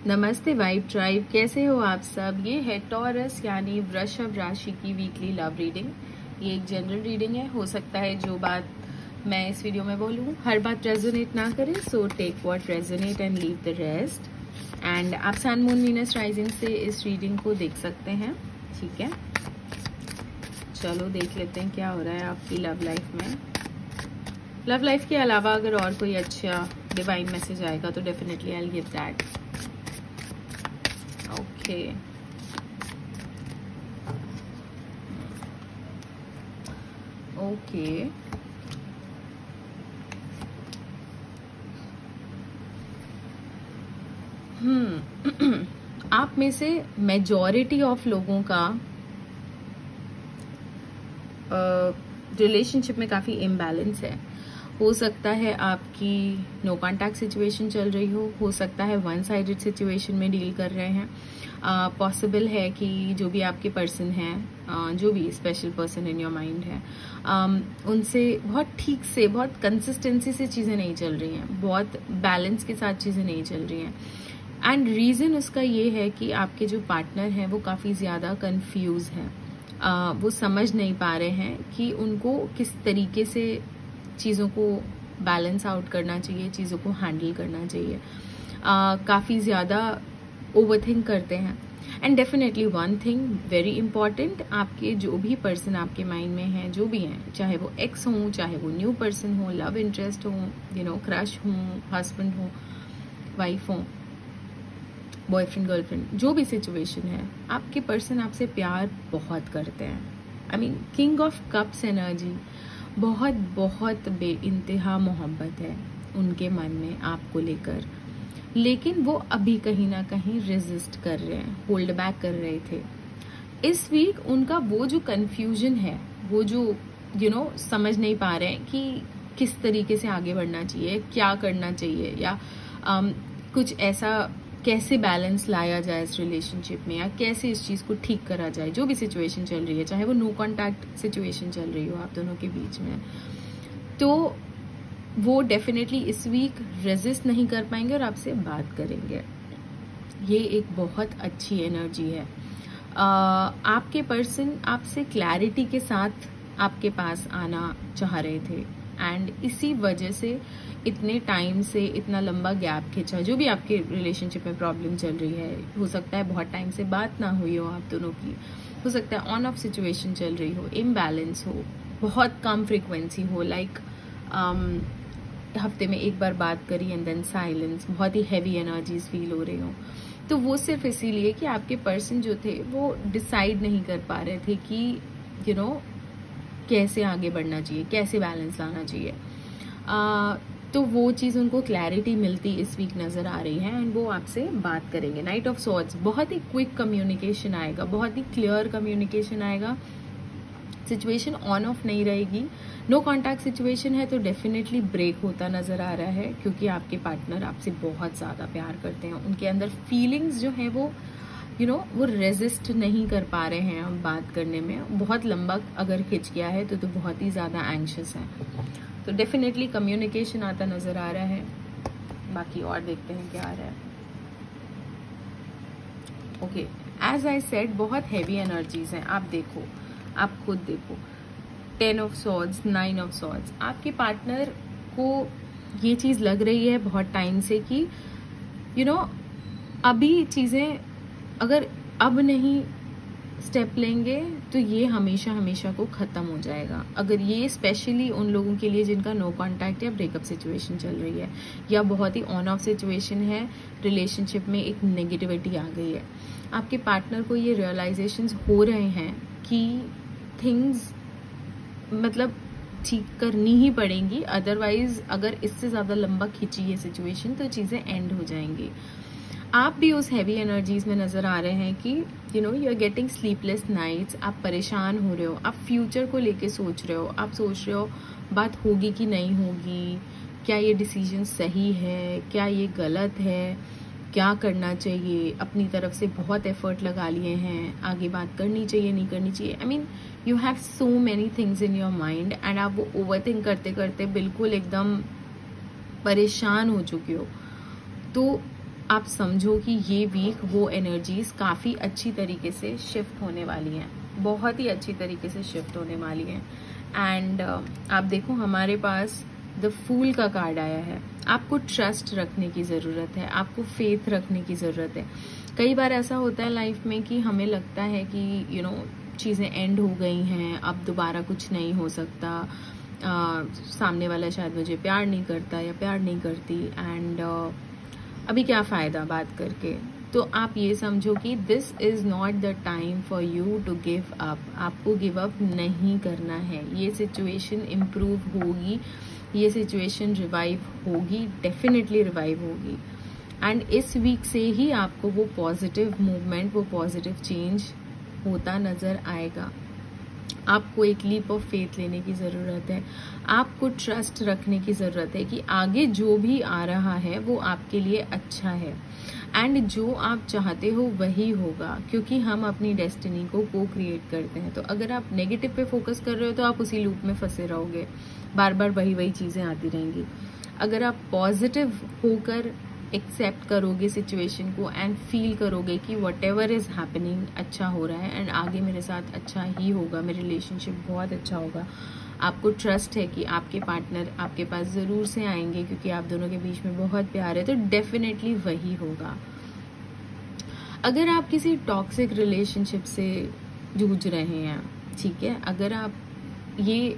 नमस्ते vibe tribe, कैसे हो आप सब। ये है टॉरस यानी वृषभ राशि की वीकली लव रीडिंग। ये एक जनरल रीडिंग है। हो सकता है जो बात मैं इस वीडियो में बोलूँ हर बात रेजोनेट ना करे, so take what resonate and leave the rest. And आप सन मून वीनस राइजिंग से इस रीडिंग को देख सकते हैं, ठीक है। चलो देख लेते हैं क्या हो रहा है आपकी लव लाइफ में। लव लाइफ के अलावा अगर और कोई अच्छा डिवाइन मैसेज आएगा तो definitely I will give that. Okay, okay, आप में से मेजॉरिटी ऑफ लोगों का रिलेशनशिप में काफी इम्बैलेंस है। हो सकता है आपकी नो कॉन्टैक्ट सिचुएशन चल रही हो सकता है वन साइडेड सिचुएशन में डील कर रहे हैं। पॉसिबल है कि जो भी आपके पर्सन हैं, जो भी special person in your mind है, उनसे बहुत ठीक से, बहुत कंसिस्टेंसी से चीज़ें नहीं चल रही हैं, बहुत बैलेंस के साथ चीज़ें नहीं चल रही हैं। एंड रीज़न उसका ये है कि आपके जो पार्टनर हैं वो काफ़ी ज़्यादा कंफ्यूज हैं। वो समझ नहीं पा रहे हैं कि उनको किस तरीके से चीज़ों को बैलेंस आउट करना चाहिए, चीज़ों को हैंडल करना चाहिए। काफ़ी ज़्यादा ओवरथिंक करते हैं। And definitely one thing very important, आपके जो भी पर्सन आपके माइंड में हैं, जो भी हैं, चाहे वो एक्स हों, चाहे वो न्यू पर्सन हो, लव इंटरेस्ट हो, क्रश हो, हस्बैंड हो, वाइफ हो, बॉयफ्रेंड गर्लफ्रेंड, जो भी सिचुएशन है, आपके पर्सन आपसे प्यार बहुत करते हैं। I mean king of cups energy, बहुत बहुत बेइंतहा मोहब्बत है उनके मन में आपको लेकर। लेकिन वो अभी कहीं ना कहीं रेजिस्ट कर रहे हैं, होल्ड बैक कर रहे थे। इस वीक उनका वो जो कंफ्यूजन है, वो जो समझ नहीं पा रहे हैं कि किस तरीके से आगे बढ़ना चाहिए, क्या करना चाहिए, या कुछ ऐसा कैसे बैलेंस लाया जाए इस रिलेशनशिप में, या कैसे इस चीज़ को ठीक करा जाए। जो भी सिचुएशन चल रही है, चाहे वो नो कॉन्टैक्ट सिचुएशन चल रही हो आप दोनों के बीच में, तो वो डेफिनेटली इस वीक रेजिस्ट नहीं कर पाएंगे और आपसे बात करेंगे। ये एक बहुत अच्छी एनर्जी है। आपके पर्सन आपसे क्लैरिटी के साथ आपके पास आना चाह रहे थे, एंड इसी वजह से इतने टाइम से इतना लंबा गैप खिंचा। जो भी आपके रिलेशनशिप में प्रॉब्लम चल रही है, हो सकता है बहुत टाइम से बात ना हुई हो आप दोनों की, हो सकता है ऑन ऑफ सिचुएशन चल रही हो, इम्बैलेंस हो, बहुत कम फ्रीक्वेंसी हो, लाइक हफ्ते में एक बार बात करी एंड देन साइलेंस, बहुत ही हैवी एनर्जीज फील हो रही हो। तो वो सिर्फ इसीलिए कि आपके पर्सन जो थे वो डिसाइड नहीं कर पा रहे थे कि कैसे आगे बढ़ना चाहिए, कैसे बैलेंस लाना चाहिए। तो वो चीज़ उनको क्लैरिटी मिलती इस वीक नज़र आ रही है, एंड वो आपसे बात करेंगे। नाइट ऑफ सॉर्ड्स, बहुत ही क्विक कम्युनिकेशन आएगा, बहुत ही क्लियर कम्युनिकेशन आएगा। सिचुएशन ऑन ऑफ नहीं रहेगी। नो कॉन्टैक्ट सिचुएशन है तो डेफिनेटली ब्रेक होता नज़र आ रहा है, क्योंकि आपके पार्टनर आपसे बहुत ज़्यादा प्यार करते हैं। उनके अंदर फीलिंग्स जो है वो वो रेजिस्ट नहीं कर पा रहे हैं अब बात करने में। बहुत लंबा अगर खिंच गया है तो बहुत ही ज़्यादा एंग्शियस है। तो डेफिनेटली कम्युनिकेशन आता नज़र आ रहा है। बाकी और देखते हैं क्या आ रहा है। ओके, एज आई सेड, बहुत हैवी एनर्जीज हैं। आप देखो, आप खुद देखो, 10 ऑफ सॉर्ड्स, 9 ऑफ सॉर्ड्स। आपके पार्टनर को ये चीज़ लग रही है बहुत टाइम से कि अभी चीज़ें अगर अब नहीं स्टेप लेंगे तो ये हमेशा हमेशा को ख़त्म हो जाएगा। अगर ये स्पेशली उन लोगों के लिए जिनका नो कॉन्टैक्ट या ब्रेकअप सिचुएशन चल रही है, या बहुत ही ऑन ऑफ सिचुएशन है, रिलेशनशिप में एक नेगेटिविटी आ गई है, आपके पार्टनर को ये रियलाइजेशंस हो रहे हैं कि थिंग्स मतलब ठीक करनी ही पड़ेंगी, अदरवाइज अगर इससे ज़्यादा लंबा खिंची ये सिचुएशन तो चीज़ें एंड हो जाएंगी। आप भी उस हैवी एनर्जीज में नज़र आ रहे हैं कि you are getting sleepless nights. आप परेशान हो रहे हो, आप फ्यूचर को लेके सोच रहे हो, आप सोच रहे हो बात होगी कि नहीं होगी, क्या ये डिसीजन सही है, क्या ये गलत है, क्या करना चाहिए। अपनी तरफ से बहुत एफर्ट लगा लिए हैं, आगे बात करनी चाहिए नहीं करनी चाहिए। I mean you have so many things in your mind, and आप वो ओवरथिंक करते करते बिल्कुल एकदम परेशान हो चुके हो। तो आप समझो कि ये वीक वो एनर्जीज काफ़ी अच्छी तरीके से शिफ्ट होने वाली हैं, बहुत ही अच्छी तरीके से शिफ्ट होने वाली हैं। एंड आप देखो हमारे पास द फूल का कार्ड आया है। आपको ट्रस्ट रखने की ज़रूरत है, आपको फेथ रखने की ज़रूरत है। कई बार ऐसा होता है लाइफ में कि हमें लगता है कि चीज़ें एंड हो गई हैं, अब दोबारा कुछ नहीं हो सकता, सामने वाला शायद मुझे प्यार नहीं करता या प्यार नहीं करती, एंड अभी क्या फ़ायदा बात करके। तो आप ये समझो कि this is not the time for you to give up. आपको गिव अप नहीं करना है। ये सिचुएशन इम्प्रूव होगी, ये सिचुएशन रिवाइव होगी, डेफिनेटली रिवाइव होगी। एंड इस वीक से ही आपको वो पॉजिटिव मूवमेंट, वो पॉजिटिव चेंज होता नज़र आएगा। आपको एक लीप ऑफ फेथ लेने की ज़रूरत है, आपको ट्रस्ट रखने की ज़रूरत है कि आगे जो भी आ रहा है वो आपके लिए अच्छा है, एंड जो आप चाहते हो वही होगा, क्योंकि हम अपनी डेस्टिनी को को क्रिएट करते हैं। तो अगर आप नेगेटिव पे फोकस कर रहे हो तो आप उसी लूप में फंसे रहोगे, बार बार वही चीज़ें आती रहेंगी। अगर आप पॉजिटिव होकर एक्सेप्ट करोगे सिचुएशन को एंड फील करोगे कि वट एवर इज़ हैपनिंग अच्छा हो रहा है एंड आगे मेरे साथ अच्छा ही होगा, मेरे रिलेशनशिप बहुत अच्छा होगा, आपको ट्रस्ट है कि आपके पार्टनर आपके पास ज़रूर से आएंगे क्योंकि आप दोनों के बीच में बहुत प्यार है, तो डेफिनेटली वही होगा। अगर आप किसी टॉक्सिक रिलेशनशिप से जूझ रहे हैं, ठीक है, अगर आप ये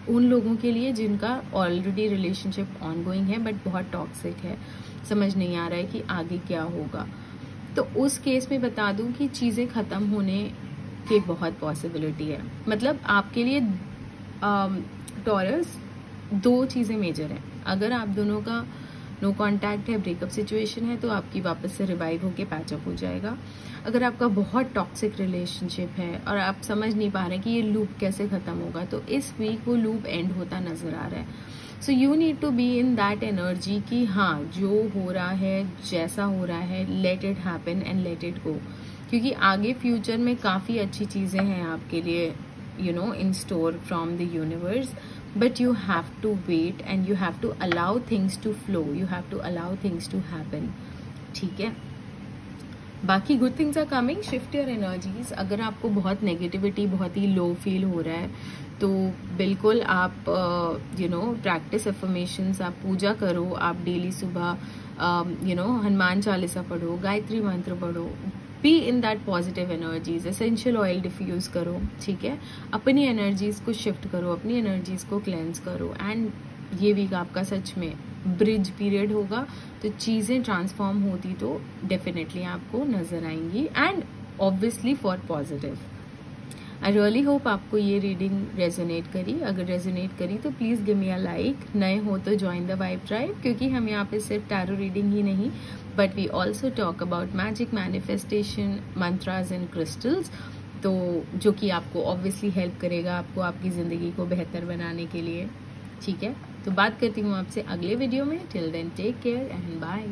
उन लोगों के लिए जिनका ऑलरेडी रिलेशनशिप ऑनगोइंग है बट बहुत टॉक्सिक है, समझ नहीं आ रहा है कि आगे क्या होगा, तो उस केस में बता दूं कि चीज़ें ख़त्म होने की बहुत पॉसिबिलिटी है। मतलब आपके लिए टॉरस दो चीज़ें मेजर हैं। अगर आप दोनों का नो कांटेक्ट है, ब्रेकअप सिचुएशन है, तो आपकी वापस से रिवाइव होके पैचअप हो जाएगा। अगर आपका बहुत टॉक्सिक रिलेशनशिप है और आप समझ नहीं पा रहे कि ये लूप कैसे ख़त्म होगा, तो इस वीक वो लूप एंड होता नज़र आ रहा है। So you need to be in that energy कि हाँ, जो हो रहा है, जैसा हो रहा है, let it happen and let it go, क्योंकि आगे फ्यूचर में काफ़ी अच्छी चीज़ें हैं आपके लिए in store from the universe, but you have to wait and you have to allow things to flow, you have to allow things to happen, ठीक है। बाकी good things are coming, shift your energies. अगर आपको बहुत negativity, बहुत ही low feel हो रहा है, तो बिल्कुल आप प्रैक्टिस अफर्मेशंस, आप पूजा करो, आप डेली सुबह हनुमान चालीसा पढ़ो, गायत्री मंत्र पढ़ो, be in that positive energies, essential oil diffuse करो, ठीक है, अपनी एनर्जीज को शिफ्ट करो, अपनी एनर्जीज को क्लेंस करो। एंड ये वीक आपका सच में ब्रिज पीरियड होगा, तो चीज़ें ट्रांसफॉर्म होती तो डेफिनेटली आपको नजर आएंगी, and obviously for positive. I really hope आपको ये रीडिंग रेजोनेट करी। अगर रेजोनेट करी तो please give me a like. नए हो तो ज्वाइन द वाइब ट्राइब, क्योंकि हम यहाँ पे सिर्फ टैरो रीडिंग ही नहीं, but we also talk about magic, manifestation, mantras and crystals, तो जो कि आपको ऑब्वियसली हेल्प करेगा आपको आपकी ज़िंदगी को बेहतर बनाने के लिए, ठीक है। तो बात करती हूँ आपसे अगले वीडियो में। Till then take care and bye.